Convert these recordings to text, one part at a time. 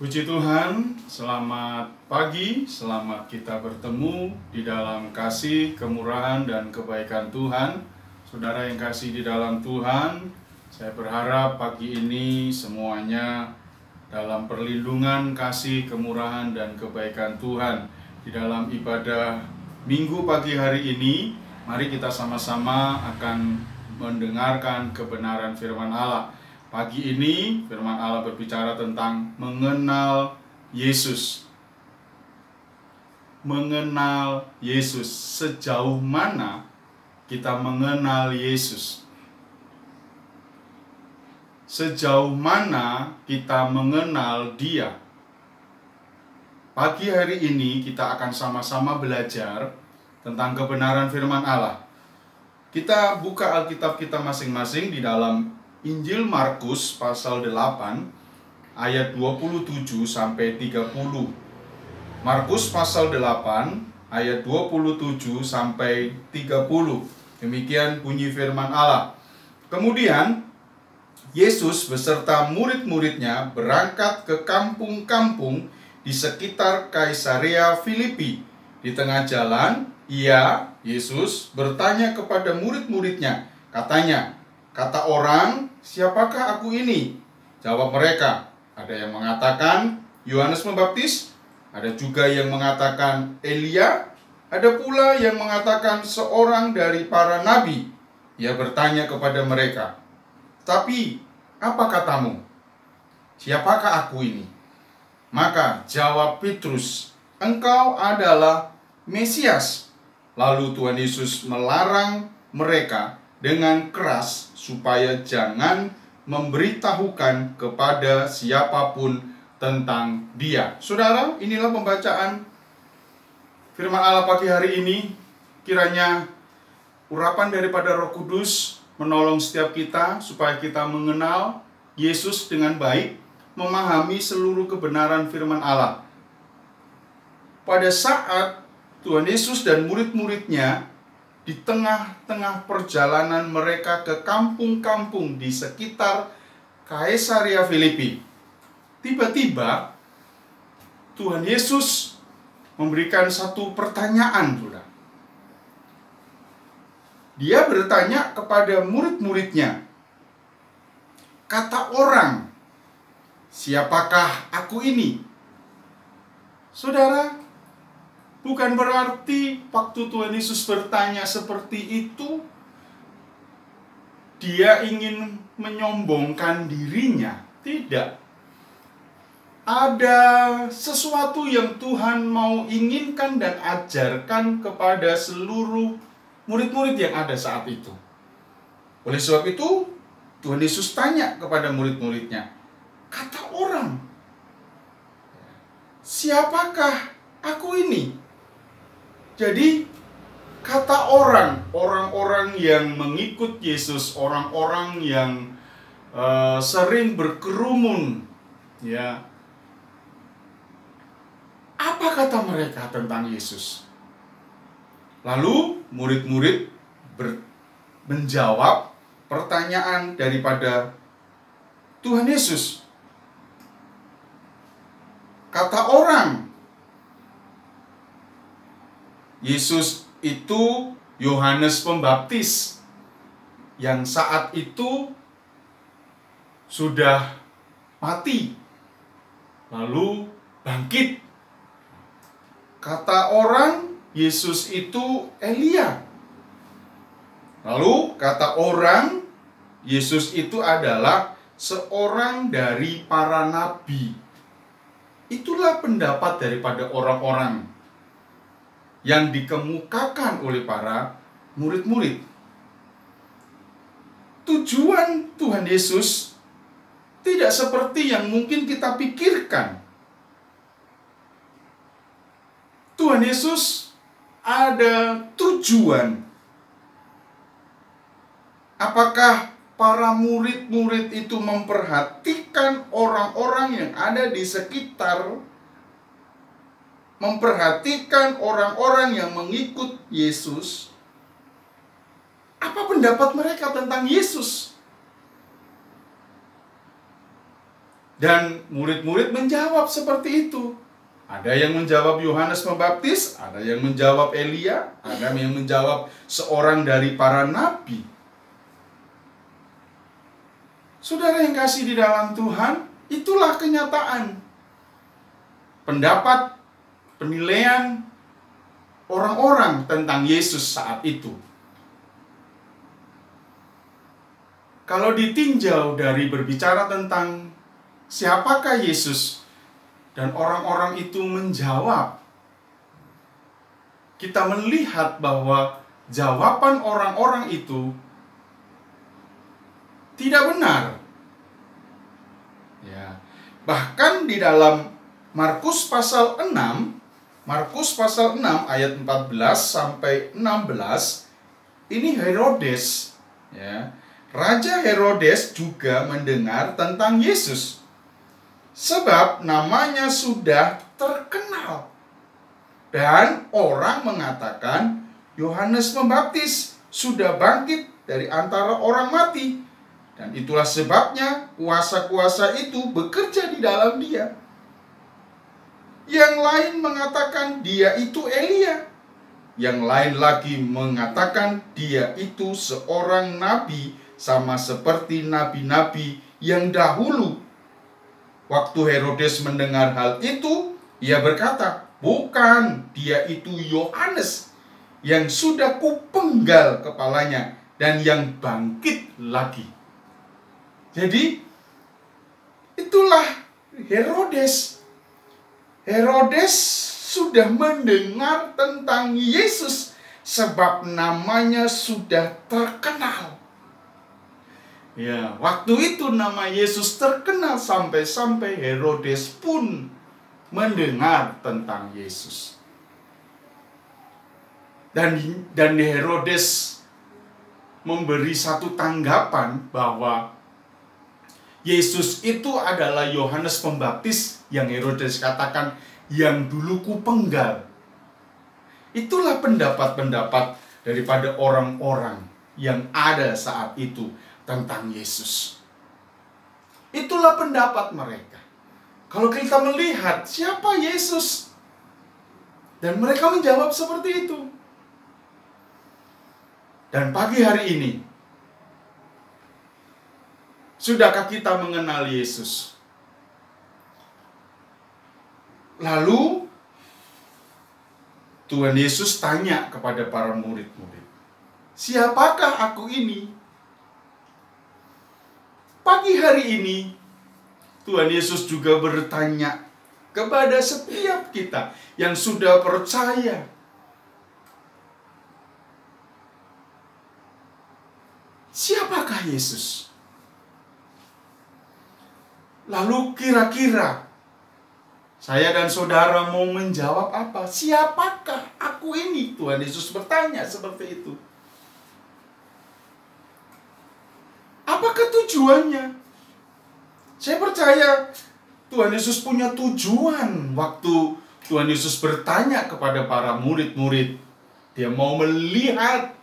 Puji Tuhan, selamat pagi, selamat kita bertemu di dalam kasih, kemurahan, dan kebaikan Tuhan. Saudara yang kasih di dalam Tuhan, saya berharap pagi ini semuanya dalam perlindungan kasih, kemurahan, dan kebaikan Tuhan. Di dalam ibadah Minggu pagi hari ini, mari kita sama-sama akan mendengarkan kebenaran firman Allah. Pagi ini firman Allah berbicara tentang mengenal Yesus. Mengenal Yesus. Sejauh mana kita mengenal Yesus? Sejauh mana kita mengenal Dia? Pagi hari ini kita akan sama-sama belajar tentang kebenaran firman Allah. Kita buka Alkitab kita masing-masing di dalam Injil Markus pasal 8 ayat 27 sampai 30. Markus pasal 8 ayat 27 sampai 30. Demikian bunyi firman Allah. Kemudian Yesus beserta murid-muridnya berangkat ke kampung-kampung di sekitar Kaisarea Filipi. Di tengah jalan, Yesus bertanya kepada murid-muridnya. Katanya, "Kata orang, siapakah aku ini?" Jawab mereka, ada yang mengatakan Yohanes Pembaptis, ada juga yang mengatakan Elia, ada pula yang mengatakan seorang dari para nabi. Ia bertanya kepada mereka, "Tapi apa katamu? Siapakah aku ini?" Maka jawab Petrus, "Engkau adalah Mesias." Lalu Tuhan Yesus melarang mereka dengan keras supaya jangan memberitahukan kepada siapapun tentang Dia. Saudara, inilah pembacaan firman Allah pagi hari ini. Kiranya urapan daripada Roh Kudus menolong setiap kita supaya kita mengenal Yesus dengan baik, memahami seluruh kebenaran firman Allah. Pada saat Tuhan Yesus dan murid-muridnya di tengah-tengah perjalanan mereka ke kampung-kampung di sekitar Kaisarea Filipi, tiba-tiba Tuhan Yesus memberikan satu pertanyaan. Dia bertanya kepada murid-muridnya, "Kata orang, siapakah aku ini?" Saudara, bukan berarti waktu Tuhan Yesus bertanya seperti itu, Dia ingin menyombongkan dirinya. Tidak. Ada sesuatu yang Tuhan mau inginkan dan ajarkan kepada seluruh murid-murid yang ada saat itu. Oleh sebab itu, Tuhan Yesus tanya kepada murid-muridnya, "Kata orang, siapakah aku ini?" Jadi, kata orang-orang yang mengikut Yesus, orang-orang yang sering berkerumun, apa kata mereka tentang Yesus? Lalu murid-murid menjawab pertanyaan daripada Tuhan Yesus. Kata orang, Yesus itu Yohanes Pembaptis yang saat itu sudah mati lalu bangkit. Kata orang, Yesus itu Elia. Lalu kata orang, Yesus itu adalah seorang dari para nabi. Itulah pendapat daripada orang-orang yang dikemukakan oleh para murid-murid. Tujuan Tuhan Yesus tidak seperti yang mungkin kita pikirkan. Tuhan Yesus ada tujuan. Apakah para murid-murid itu memperhatikan orang-orang yang ada di sekitar, memperhatikan orang-orang yang mengikut Yesus? Apa pendapat mereka tentang Yesus? Dan murid-murid menjawab seperti itu. Ada yang menjawab Yohanes Pembaptis, ada yang menjawab Elia, ada yang menjawab seorang dari para nabi. Saudara yang kasih di dalam Tuhan, itulah kenyataan. Pendapat, penilaian orang-orang tentang Yesus saat itu. Kalau ditinjau dari berbicara tentang siapakah Yesus, dan orang-orang itu menjawab, kita melihat bahwa jawaban orang-orang itu tidak benar. Ya. Bahkan di dalam Markus pasal 6 ayat 14 sampai 16, ini Herodes, ya. Raja Herodes juga mendengar tentang Yesus, sebab namanya sudah terkenal. Dan orang mengatakan Yohanes Pembaptis sudah bangkit dari antara orang mati. Dan itulah sebabnya kuasa-kuasa itu bekerja di dalam dia. Yang lain mengatakan dia itu Elia. Yang lain lagi mengatakan dia itu seorang nabi, sama seperti nabi-nabi yang dahulu. Waktu Herodes mendengar hal itu, ia berkata, bukan, dia itu Yohanes yang sudah kupenggal kepalanya dan yang bangkit lagi. Jadi, itulah Herodes. Herodes sudah mendengar tentang Yesus sebab namanya sudah terkenal. Ya, waktu itu nama Yesus terkenal sampai-sampai Herodes pun mendengar tentang Yesus. Dan Herodes memberi satu tanggapan bahwa Yesus itu adalah Yohanes Pembaptis yang Herodes katakan yang dulu kupenggal. Itulah pendapat-pendapat daripada orang-orang yang ada saat itu tentang Yesus. Itulah pendapat mereka. Kalau kita melihat siapa Yesus, dan mereka menjawab seperti itu. Dan pagi hari ini, sudahkah kita mengenal Yesus? Lalu Tuhan Yesus tanya kepada para murid-murid, siapakah aku ini? Pagi hari ini, Tuhan Yesus juga bertanya kepada setiap kita yang sudah percaya. Siapakah Yesus? Lalu kira-kira saya dan saudara mau menjawab apa? Siapakah aku ini? Tuhan Yesus bertanya seperti itu. Apakah tujuannya? Saya percaya Tuhan Yesus punya tujuan waktu Tuhan Yesus bertanya kepada para murid-murid. Dia mau melihat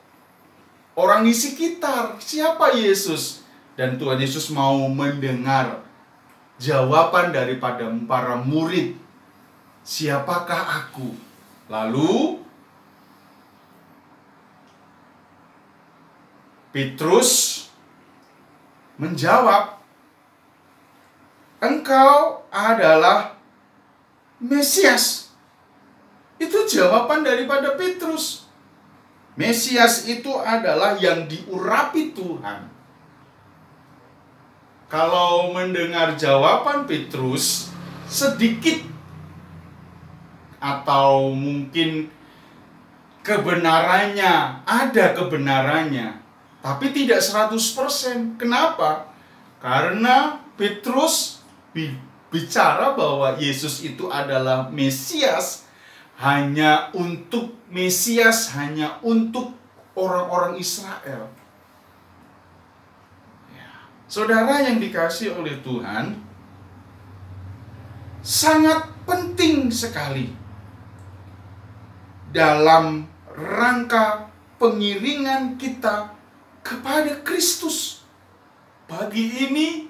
orang di sekitar, siapa Yesus. Dan Tuhan Yesus mau mendengar jawaban daripada para murid. Siapakah aku? Lalu Petrus menjawab, engkau adalah Mesias. Itu jawaban daripada Petrus. Mesias itu adalah yang diurapi Tuhan. Kalau mendengar jawaban Petrus, sedikit atau mungkin kebenarannya, ada kebenarannya, tapi tidak 100%. Kenapa? Karena Petrus bicara bahwa Yesus itu adalah Mesias hanya untuk orang-orang Israel. Ya. Saudara yang dikasihi oleh Tuhan, sangat penting sekali dalam rangka pengiringan kita kepada Kristus. Pagi ini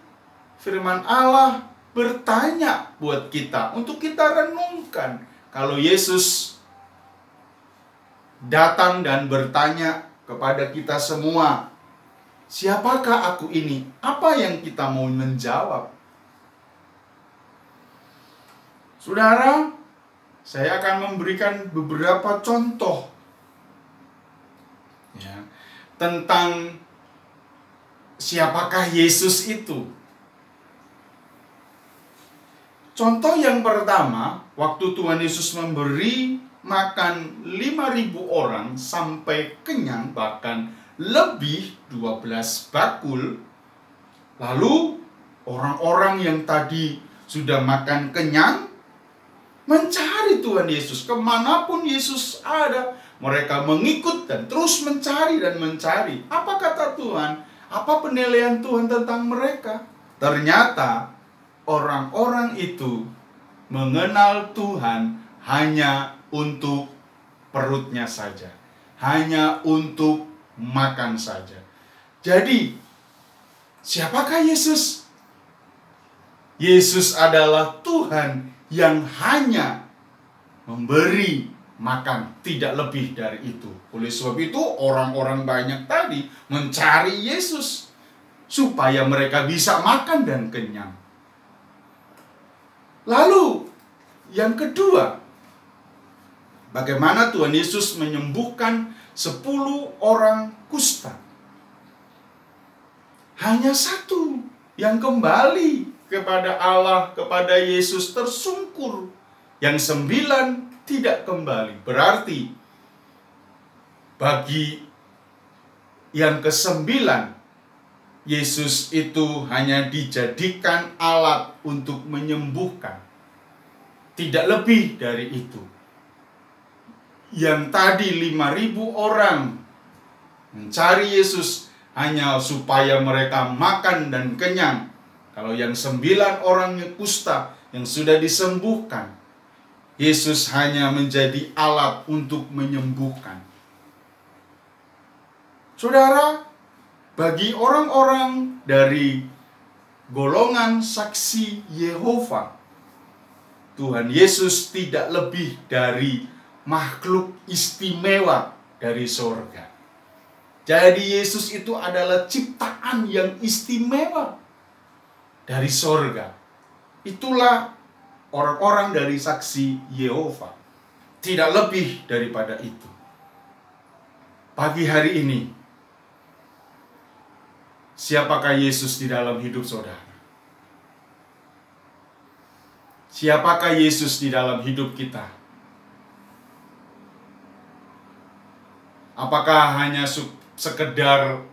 firman Allah bertanya buat kita, untuk kita renungkan. Kalau Yesus datang dan bertanya kepada kita semua, siapakah aku ini? Apa yang kita mau menjawab? Saudara, saya akan memberikan beberapa contoh ya, tentang siapakah Yesus itu. Contoh yang pertama, waktu Tuhan Yesus memberi makan 5.000 orang sampai kenyang, bahkan lebih 12 bakul. Lalu orang-orang yang tadi sudah makan kenyang mencari Tuhan Yesus. Kemanapun Yesus ada, mereka mengikut dan terus mencari dan mencari. Apa kata Tuhan? Apa penilaian Tuhan tentang mereka? Ternyata orang-orang itu mengenal Tuhan hanya untuk perutnya saja, hanya untuk makan saja. Jadi, siapakah Yesus? Yesus adalah Tuhan yang hanya memberi makan, tidak lebih dari itu. Oleh sebab itu, orang-orang banyak tadi mencari Yesus supaya mereka bisa makan dan kenyang. Lalu, yang kedua, bagaimana Tuhan Yesus menyembuhkan 10 orang kusta. Hanya satu yang kembali kepada Allah, kepada Yesus tersungkur. Yang 9 tidak kembali. Berarti, bagi yang ke-9, Yesus itu hanya dijadikan alat untuk menyembuhkan. Tidak lebih dari itu. Yang tadi 5.000 orang mencari Yesus hanya supaya mereka makan dan kenyang. Kalau yang 9 orang yang kusta yang sudah disembuhkan, Yesus hanya menjadi alat untuk menyembuhkan. Saudara, bagi orang-orang dari golongan saksi Yehova, Tuhan Yesus tidak lebih dari makhluk istimewa dari sorga. Jadi Yesus itu adalah ciptaan yang istimewa dari sorga. Itulah orang-orang dari saksi Yehova. Tidak lebih daripada itu. Pagi hari ini, siapakah Yesus di dalam hidup saudara? Siapakah Yesus di dalam hidup kita? Apakah hanya sekedar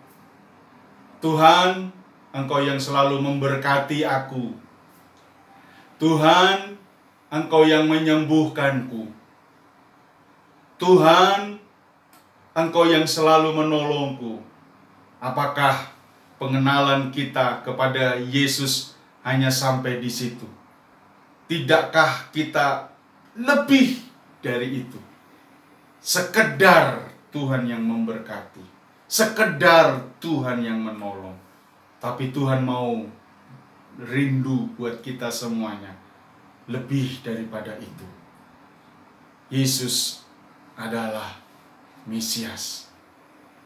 Tuhan, Engkau yang selalu memberkati aku. Tuhan, Engkau yang menyembuhkanku. Tuhan, Engkau yang selalu menolongku. Apakah pengenalan kita kepada Yesus hanya sampai di situ? Tidakkah kita lebih dari itu? Sekedar Tuhan yang memberkati, sekedar Tuhan yang menolong. Tapi Tuhan mau rindu buat kita semuanya lebih daripada itu. Yesus adalah Mesias.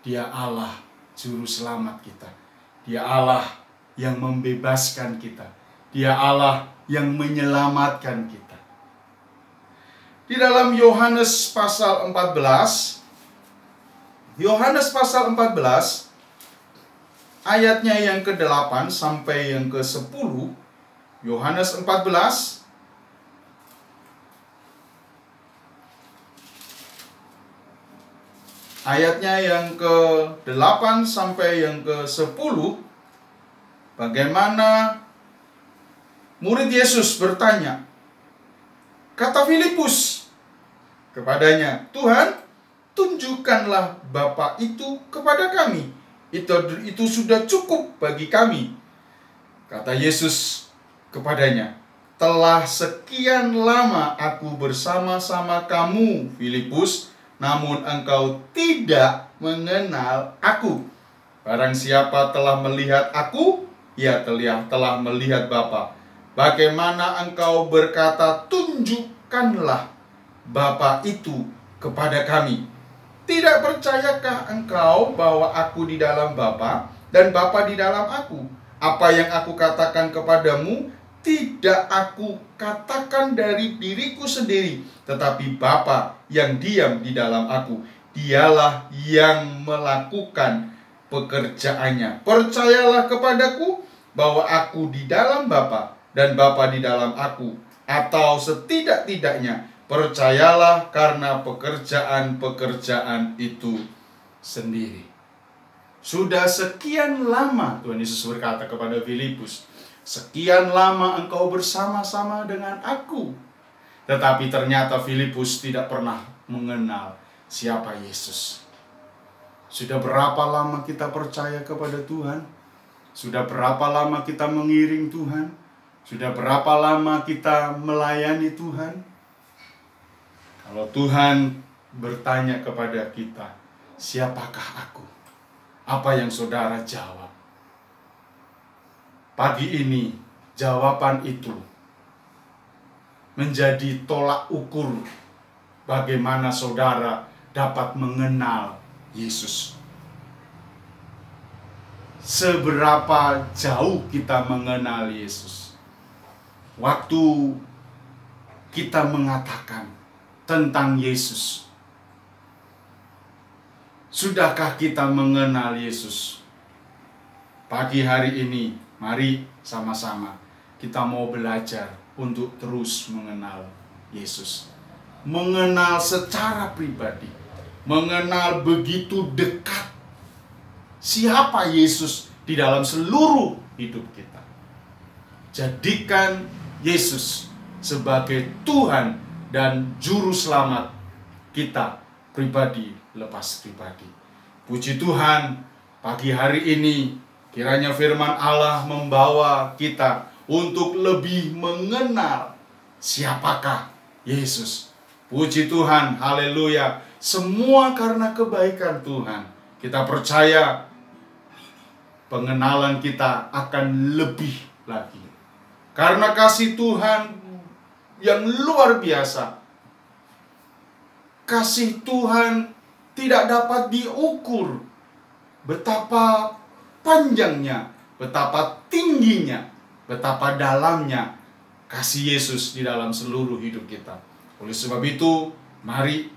Dia Allah juru selamat kita. Dia Allah yang membebaskan kita. Dia Allah yang menyelamatkan kita. Di dalam Yohanes pasal 14, Yohanes pasal 14 ayatnya yang ke-8 sampai yang ke-10. Yohanes 14 ayatnya yang ke-8 sampai yang ke-10. Bagaimana murid Yesus bertanya. Kata Filipus kepadanya, "Tuhan, tunjukkanlah Bapa itu kepada kami. Itu sudah cukup bagi kami." Kata Yesus kepadanya, "Telah sekian lama aku bersama-sama kamu, Filipus, namun engkau tidak mengenal aku. Barang siapa telah melihat aku, ia telah melihat Bapa. bagaimana engkau berkata, tunjukkanlah Bapa itu kepada kami. Tidak percayakah engkau bahwa aku di dalam Bapa dan Bapa di dalam aku? Apa yang aku katakan kepadamu, tidak aku katakan dari diriku sendiri, tetapi Bapa yang diam di dalam aku, dialah yang melakukan pekerjaannya. Percayalah kepadaku bahwa aku di dalam Bapa dan Bapa di dalam aku, atau setidak-tidaknya percayalah karena pekerjaan-pekerjaan itu sendiri. Sudah sekian lama, Tuhan Yesus berkata kepada Filipus, sekian lama engkau bersama-sama dengan aku. Tetapi ternyata Filipus tidak pernah mengenal siapa Yesus. Sudah berapa lama kita percaya kepada Tuhan? Sudah berapa lama kita mengiring Tuhan? Sudah berapa lama kita melayani Tuhan? Kalau Tuhan bertanya kepada kita, siapakah aku? Apa yang saudara jawab? Pagi ini, jawaban itu menjadi tolak ukur bagaimana saudara dapat mengenal Yesus. Seberapa jauh kita mengenal Yesus? Waktu kita mengatakan tentang Yesus, sudahkah kita mengenal Yesus? Pagi hari ini, mari sama-sama kita mau belajar untuk terus mengenal Yesus. Mengenal secara pribadi, mengenal begitu dekat siapa Yesus di dalam seluruh hidup kita. Jadikan Yesus sebagai Tuhan dan Juru Selamat kita pribadi lepas pribadi. Puji Tuhan, pagi hari ini kiranya firman Allah membawa kita untuk lebih mengenal siapakah Yesus. Puji Tuhan, haleluya. Semua karena kebaikan Tuhan. Kita percaya pengenalan kita akan lebih lagi. Karena kasih Tuhan yang luar biasa. Kasih Tuhan tidak dapat diukur. Betapa panjangnya, betapa tingginya, betapa dalamnya kasih Yesus di dalam seluruh hidup kita. Oleh sebab itu, mari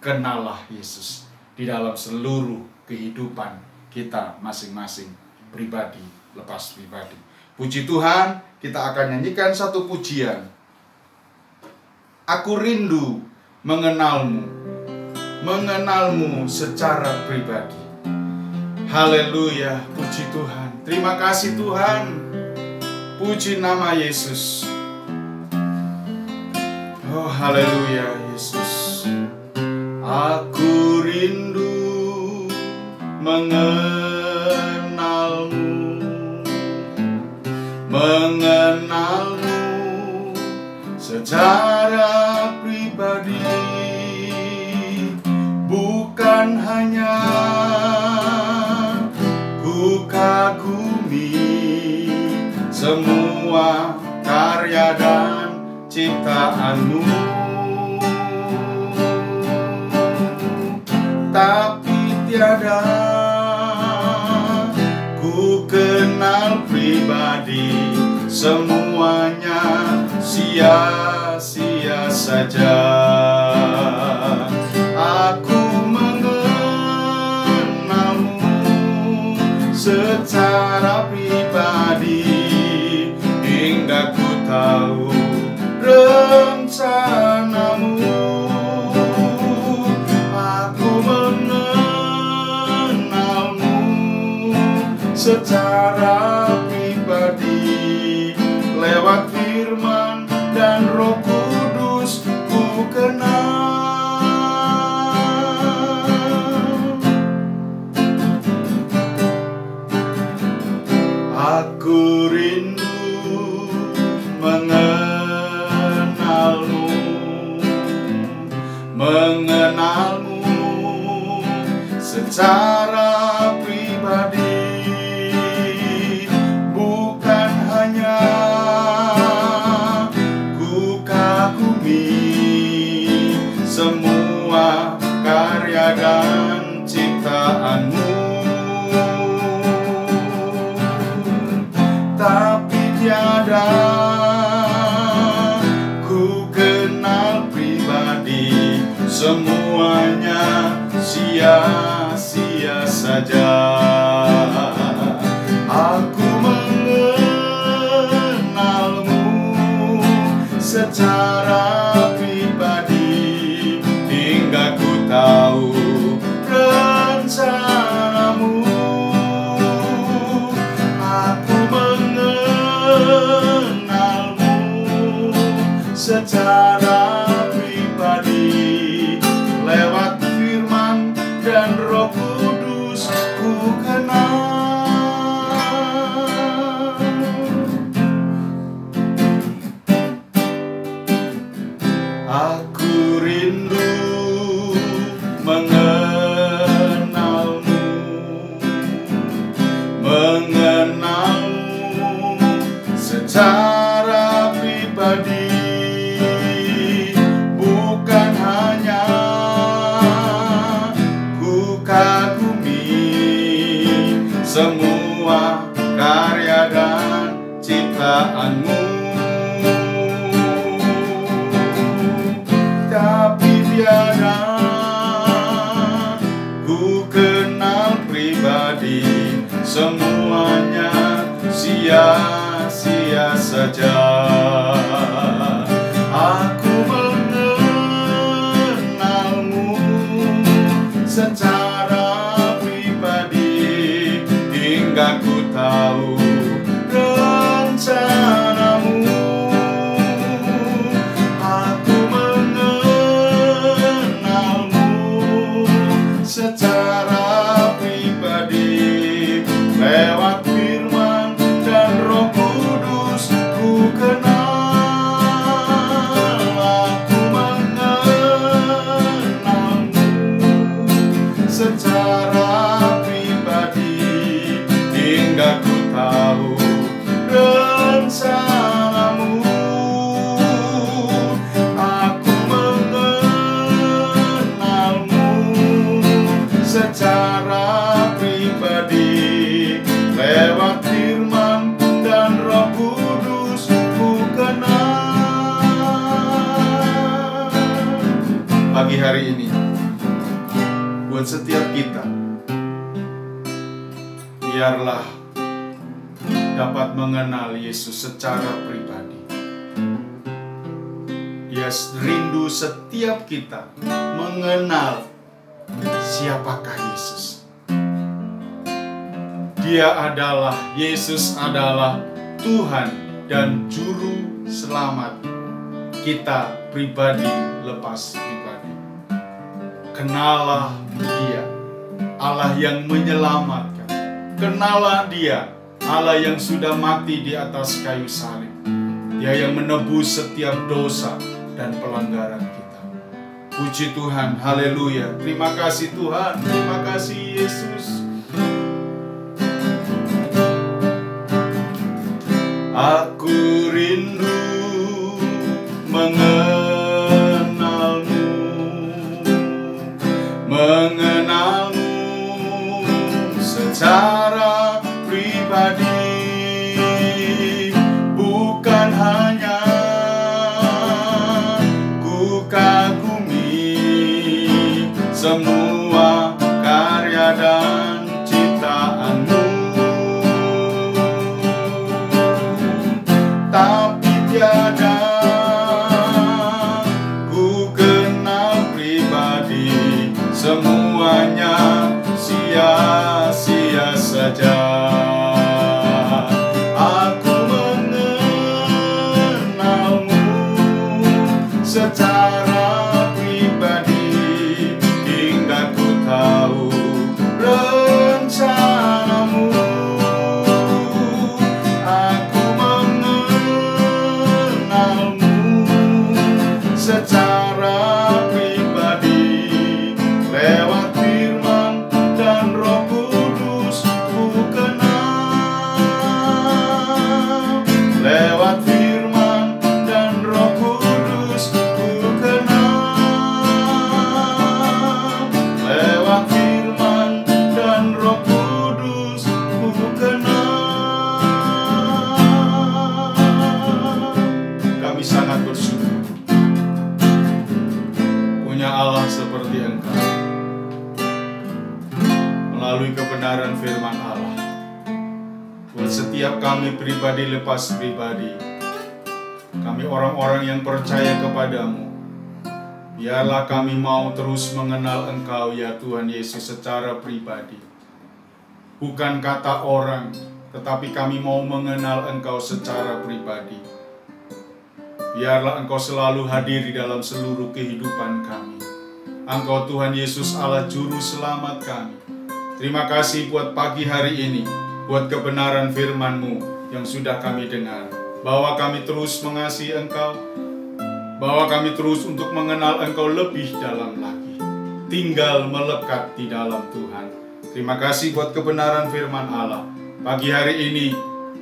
kenallah Yesus di dalam seluruh kehidupan kita masing-masing, pribadi lepas pribadi. Puji Tuhan, kita akan nyanyikan satu pujian. Aku rindu mengenalmu, mengenalmu secara pribadi. Haleluya, puji Tuhan. Terima kasih Tuhan. Puji nama Yesus. Oh, haleluya Yesus. Aku rindu mengenalmu, mengenalmu secara pribadi. Bukan hanya ku kagumi semua karya dan ciptaanmu, tapi tiada ku kenal pribadi. Semuanya sia-sia saja. Aku mengenalmu secara pribadi, hingga ku tahu rencanamu. Aku mengenalmu secara pribadi, lewat firman dan Roh Kudus ku kenal. Aku rindu mengenalmu, mengenalmu secara pribadi. Bukan hanya semua karya dan ciptaan-Mu. Tapi tiada ku kenal pribadi, semuanya sia-sia saja. Aku mengenalmu secara pribadi, hingga ku tahu rencanamu. Aku mengenalmu secara pribadi, lewat firman dan Roh Kudus ku kenal. Aku rindu mengenalmu, mengenalmu secara pribadi, bukan hanya ku kagumi semua karya dan ciptaan-Mu, tapi tiada ku kenal pribadi, semuanya sia-sia saja. Aku mengenalmu secara pribadi, hingga ku tahu rencanamu. Aku mengenalmu secara pribadi, lewat firman dan Roh Kudus ku kenal. Aku mengenalmu secara pribadi, hingga ku tahu rencanamu. Aku mengenalmu secara pribadi, lewat firman dan Roh Kudus ku kenal. Pagi hari ini buat setiap kita, biarlah dapat mengenal Yesus secara pribadi. Dia rindu setiap kita mengenal siapakah Yesus. Yesus adalah Tuhan dan Juru Selamat kita pribadi lepas pribadi. Kenalah Dia, Allah yang menyelamatkan. Kenalah Dia, Allah yang sudah mati di atas kayu salib. Dia yang menebus setiap dosa dan pelanggaran kita. Puji Tuhan, haleluya. Terima kasih Tuhan, terima kasih Yesus. Aku rindu mengenalmu, mengenalmu secara pribadi, bukan hanya ku kagumi semua karya dan ciptaan-Mu, tapi tiada ku kenal pribadi, semuanya sia-sia saja. Aku mengenalmu secara pribadi, hingga ku tahu rencanamu. Aku mengenalmu secara pribadi, lewat firman dan Roh Kudus ku kenal. Lewat firman dan Roh Kudus ku kebenaran firman Allah. Buat setiap kami pribadi lepas pribadi, kami orang-orang yang percaya kepadamu, biarlah kami mau terus mengenal Engkau ya Tuhan Yesus secara pribadi. Bukan kata orang, tetapi kami mau mengenal Engkau secara pribadi. Biarlah Engkau selalu hadir di dalam seluruh kehidupan kami. Engkau Tuhan Yesus Allah Juru Selamat kami. Terima kasih buat pagi hari ini, buat kebenaran firman-Mu yang sudah kami dengar. Bahwa kami terus mengasihi Engkau, bahwa kami terus untuk mengenal Engkau lebih dalam lagi. Tinggal melekat di dalam Tuhan. Terima kasih buat kebenaran firman Allah. Pagi hari ini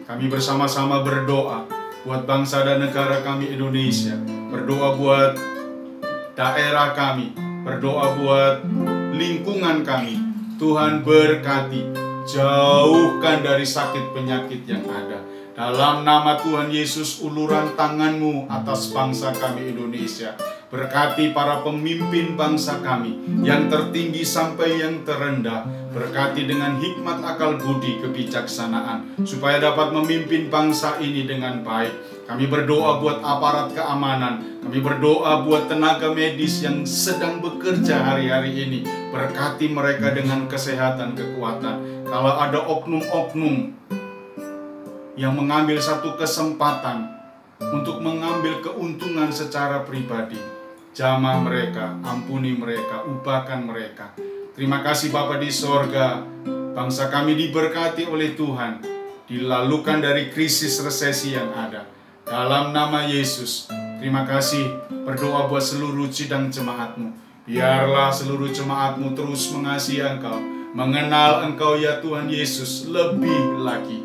kami bersama-sama berdoa buat bangsa dan negara kami Indonesia. Berdoa buat daerah kami, berdoa buat lingkungan kami. Tuhan berkati, jauhkan dari sakit penyakit yang ada. Dalam nama Tuhan Yesus, uluran tangan-Mu atas bangsa kami Indonesia. Berkati para pemimpin bangsa kami, yang tertinggi sampai yang terendah. Berkati dengan hikmat, akal budi, kebijaksanaan, supaya dapat memimpin bangsa ini dengan baik. Kami berdoa buat aparat keamanan. Kami berdoa buat tenaga medis yang sedang bekerja hari-hari ini. Berkati mereka dengan kesehatan, kekuatan. Kalau ada oknum-oknum yang mengambil satu kesempatan untuk mengambil keuntungan secara pribadi, jamah mereka, ampuni mereka, ubahkan mereka. Terima kasih Bapa di sorga, bangsa kami diberkati oleh Tuhan, dilalukan dari krisis resesi yang ada. Dalam nama Yesus, terima kasih, berdoa buat seluruh sidang jemaat-Mu. Biarlah seluruh jemaat-Mu terus mengasihi Engkau, mengenal Engkau ya Tuhan Yesus lebih lagi.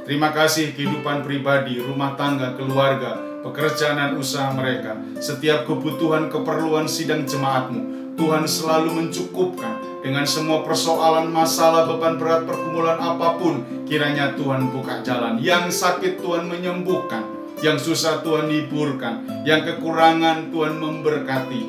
Terima kasih kehidupan pribadi, rumah tangga, keluarga, pekerjaan dan usaha mereka. Setiap kebutuhan, keperluan sidang jemaat-Mu, Tuhan selalu mencukupkan. Dengan semua persoalan, masalah, beban berat, pergumulan apapun, kiranya Tuhan buka jalan. Yang sakit Tuhan menyembuhkan, yang susah Tuhan hiburkan, yang kekurangan Tuhan memberkati.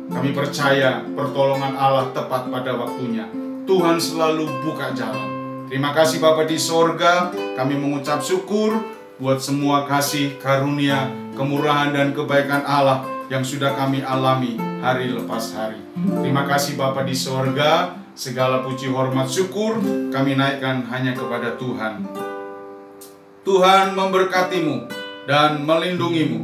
Kami percaya pertolongan Allah tepat pada waktunya. Tuhan selalu buka jalan. Terima kasih Bapa di sorga, kami mengucap syukur buat semua kasih, karunia, kemurahan dan kebaikan Allah yang sudah kami alami hari lepas hari. Terima kasih Bapa di sorga, segala puji hormat syukur kami naikkan hanya kepada Tuhan. Tuhan memberkatimu dan melindungimu.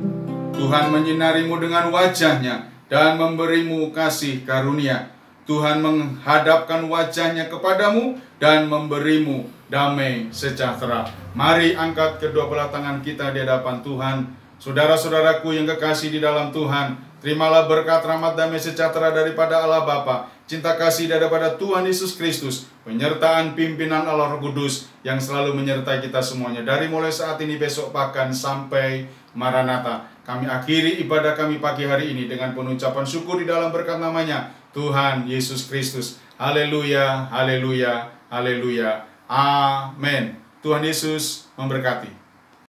Tuhan menyinarimu dengan wajahnya dan memberimu kasih karunia. Tuhan menghadapkan wajahnya kepadamu dan memberimu damai sejahtera. Mari angkat kedua belah tangan kita di hadapan Tuhan. Saudara-saudaraku yang kekasih di dalam Tuhan, terimalah berkat, rahmat, damai sejahtera daripada Allah Bapa, cinta kasih daripada Tuhan Yesus Kristus, penyertaan pimpinan Allah Roh Kudus yang selalu menyertai kita semuanya. Dari mulai saat ini, besok, bahkan sampai Maranatha. Kami akhiri ibadah kami pagi hari ini dengan pengucapan syukur di dalam berkat namanya, Tuhan Yesus Kristus. Haleluya, haleluya, haleluya. Amin. Tuhan Yesus memberkati.